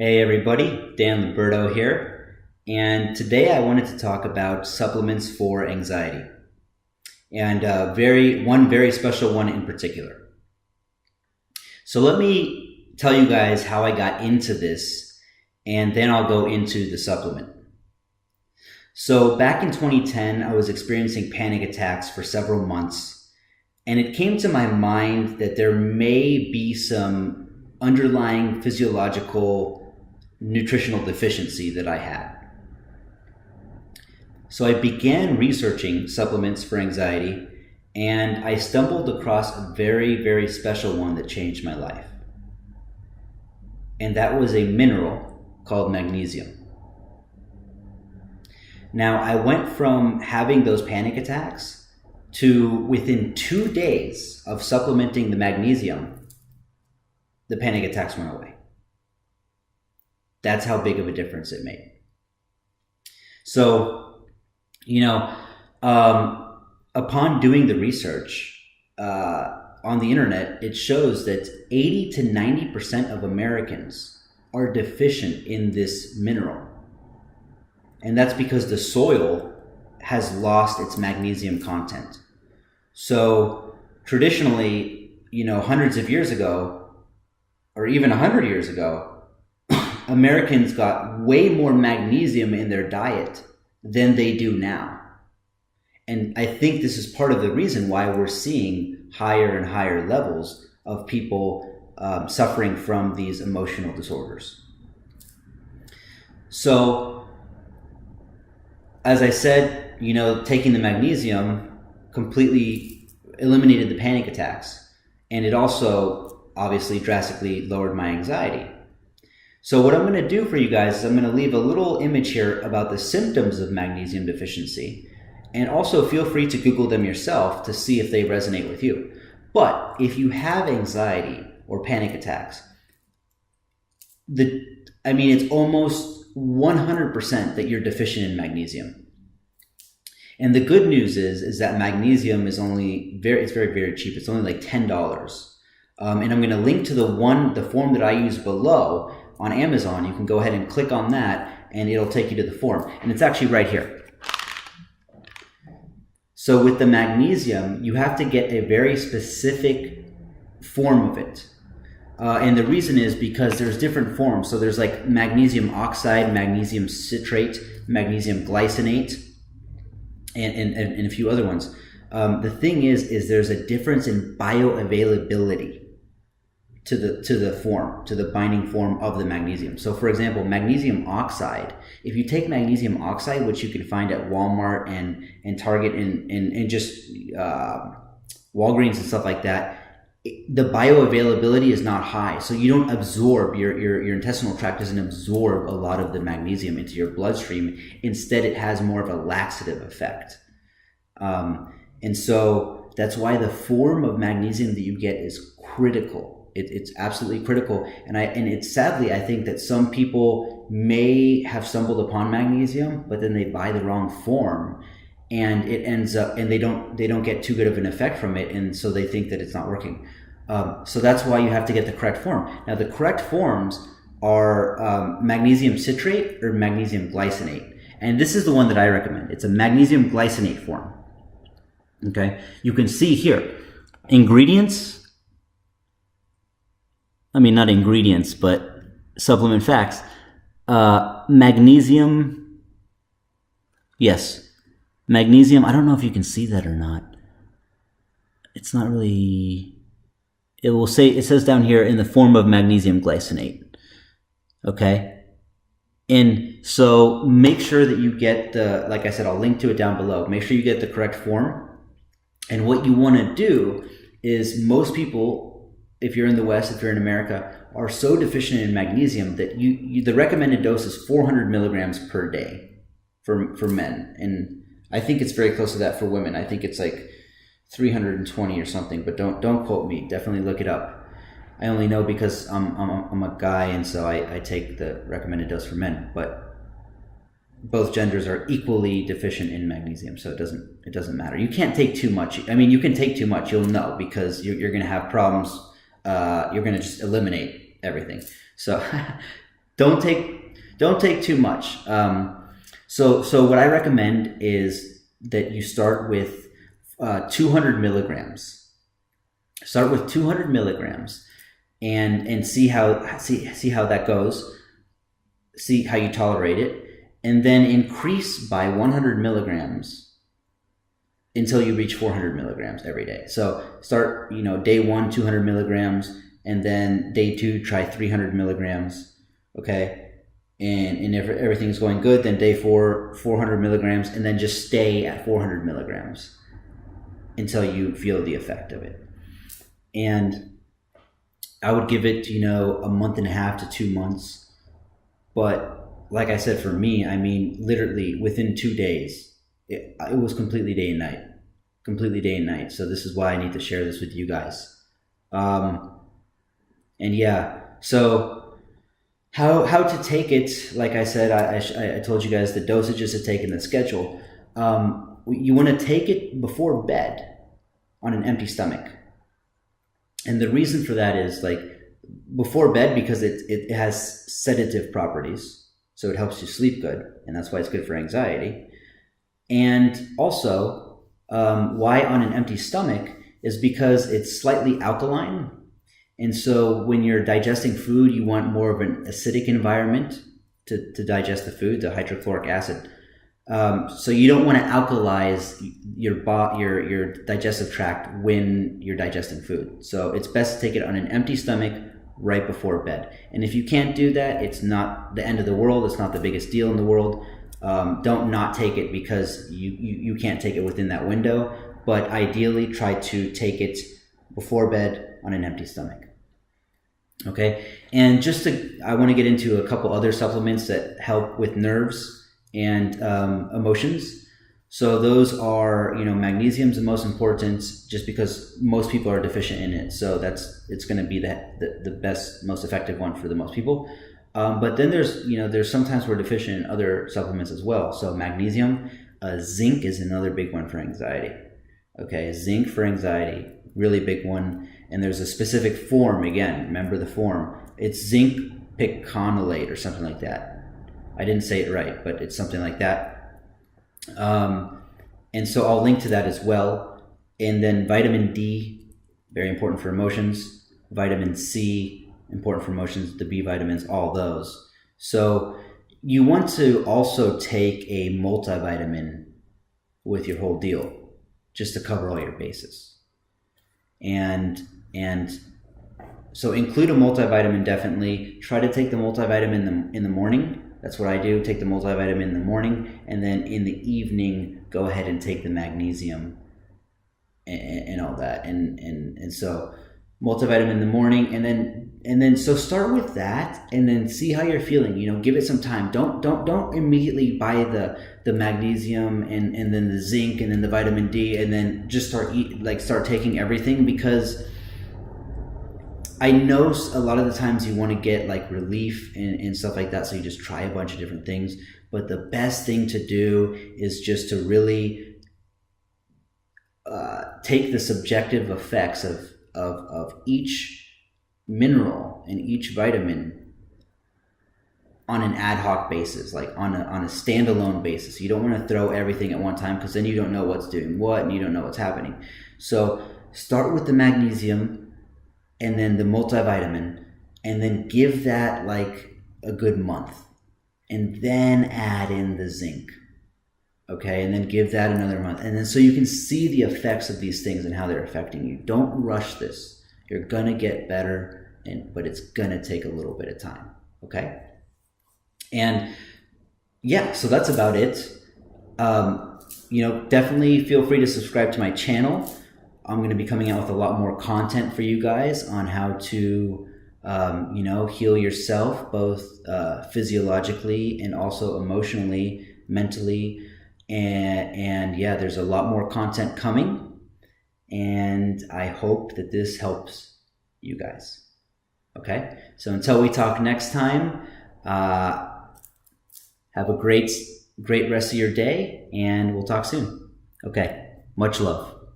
Hey everybody, Dan Liberto here, and today I wanted to talk about supplements for anxiety, and one very special one in particular. So let me tell you guys how I got into this, and then I'll go into the supplement. So back in 2010, I was experiencing panic attacks for several months, and it came to my mind that there may be some underlying physiological nutritional deficiency that I had. So I began researching supplements for anxiety, and I stumbled across a very, very special one that changed my life. And that was a mineral called magnesium. Now, I went from having those panic attacks to within 2 days of supplementing the magnesium, the panic attacks went away. That's how big of a difference it made. So, upon doing the research on the internet, it shows that 80 to 90% of Americans are deficient in this mineral. And that's because the soil has lost its magnesium content. So traditionally, hundreds of years ago, or even 100 years ago, Americans got way more magnesium in their diet than they do now. And I think this is part of the reason why we're seeing higher and higher levels of people suffering from these emotional disorders. So, as I said, taking the magnesium completely eliminated the panic attacks. And it also obviously drastically lowered my anxiety. So what I'm going to do for you guys is I'm going to leave a little image here about the symptoms of magnesium deficiency, and also feel free to Google them yourself to see if they resonate with you. But if you have anxiety or panic attacks, it's almost 100% that you're deficient in magnesium. And the good news is that magnesium is it's very, very cheap. It's only like $10. And I'm going to link to the form that I use below on Amazon. You can go ahead and click on that and it'll take you to the form. And it's actually right here. So with the magnesium, you have to get a very specific form of it. And the reason is because there's different forms. So there's like magnesium oxide, magnesium citrate, magnesium glycinate, and a few other ones. The thing is there's a difference in bioavailability to the binding form of the magnesium. So for example, magnesium oxide, if you take magnesium oxide, which you can find at Walmart and Target and just Walgreens and stuff like that, the bioavailability is not high. So you don't absorb, your intestinal tract doesn't absorb a lot of the magnesium into your bloodstream. Instead, it has more of a laxative effect. And so that's why the form of magnesium that you get is critical. It's absolutely critical. And it's sadly, I think that some people may have stumbled upon magnesium, but then they buy the wrong form, and it ends up, and they don't get too good of an effect from it, and so they think that it's not working. So that's why you have to get the correct form. Now, the correct forms are magnesium citrate or magnesium glycinate, and this is the one that I recommend. It's a magnesium glycinate form. Okay, you can see here ingredients. Not ingredients, but supplement facts. Magnesium. Yes. Magnesium. I don't know if you can see that or not. It's not really. It says down here in the form of magnesium glycinate. Okay. And so make sure that you get like I said, I'll link to it down below. Make sure you get the correct form. And what you want to do is, most people, if you're in the West, if you're in America, are so deficient in magnesium that the recommended dose is 400 milligrams per day for men. And I think it's very close to that for women. I think it's like 320 or something, but don't quote me. Definitely look it up. I only know because I'm a guy, and so I take the recommended dose for men. But both genders are equally deficient in magnesium, so it doesn't matter. You can't take too much. You can take too much, you'll know, because you're going to have problems. You're going to just eliminate everything. So don't take too much. So what I recommend is that you start with 200 milligrams. Start with 200 milligrams, and see how that goes. See how you tolerate it, and then increase by 100 milligrams until you reach 400 milligrams every day. So start, day 1, 200 milligrams, and then day 2, try 300 milligrams. Okay. And if everything's going good, then day 4, 400 milligrams, and then just stay at 400 milligrams until you feel the effect of it. And I would give it, a month and a half to 2 months. But like I said, for me, I mean, literally within 2 days, it was completely day and night. So this is why I need to share this with you guys. And yeah, so how to take it, like I said, I told you guys the dosages to take in the schedule. You want to take it before bed on an empty stomach. And the reason for that is before bed, because it has sedative properties. So it helps you sleep good. And that's why it's good for anxiety. And also, why on an empty stomach is because it's slightly alkaline. And so when you're digesting food, you want more of an acidic environment to digest the food, the hydrochloric acid. So you don't want to alkalize your digestive tract when you're digesting food. So it's best to take it on an empty stomach right before bed. And if you can't do that, it's not the end of the world. It's not the biggest deal in the world. Don't not take it because you can't take it within that window. But ideally, try to take it before bed on an empty stomach. Okay, and I want to get into a couple other supplements that help with nerves and emotions. So those are, magnesium's the most important, just because most people are deficient in it. So it's going to be the best, most effective one for the most people. But then there's sometimes we're deficient in other supplements as well. So magnesium, zinc is another big one for anxiety. Okay, zinc for anxiety, really big one. And there's a specific form, again, remember the form. It's zinc piconolate or something like that. I didn't say it right, but it's something like that. And so I'll link to that as well. And then vitamin D, very important for emotions. Vitamin C, important for emotions. The B vitamins, all those. So you want to also take a multivitamin with your whole deal, just to cover all your bases. And so include a multivitamin, definitely. Try to take the multivitamin in the morning. That's what I do. Take the multivitamin in the morning, and then in the evening, go ahead and take the magnesium and all that. And so multivitamin in the morning, and then so start with that, and then see how you're feeling. Give it some time. Don't immediately buy the magnesium and then the zinc and then the vitamin D and then just start taking everything, because I know a lot of the times you want to get relief and stuff like that, so you just try a bunch of different things. But the best thing to do is just to really take the subjective effects of each mineral and each vitamin on an ad hoc basis, on a standalone basis. You don't want to throw everything at one time, because then you don't know what's doing what and you don't know what's happening. So start with the magnesium and then the multivitamin, and then give that a good month, and then add in the zinc. Okay, and then give that another month, and then so you can see the effects of these things and how they're affecting you. Don't rush this. You're gonna get better, but it's gonna take a little bit of time. Okay, and yeah, so that's about it. Definitely feel free to subscribe to my channel. I'm going to be coming out with a lot more content for you guys on how to, heal yourself, both physiologically and also emotionally, mentally. And yeah, there's a lot more content coming. And I hope that this helps you guys. Okay? So until we talk next time, have a great rest of your day, and we'll talk soon. Okay. Much love.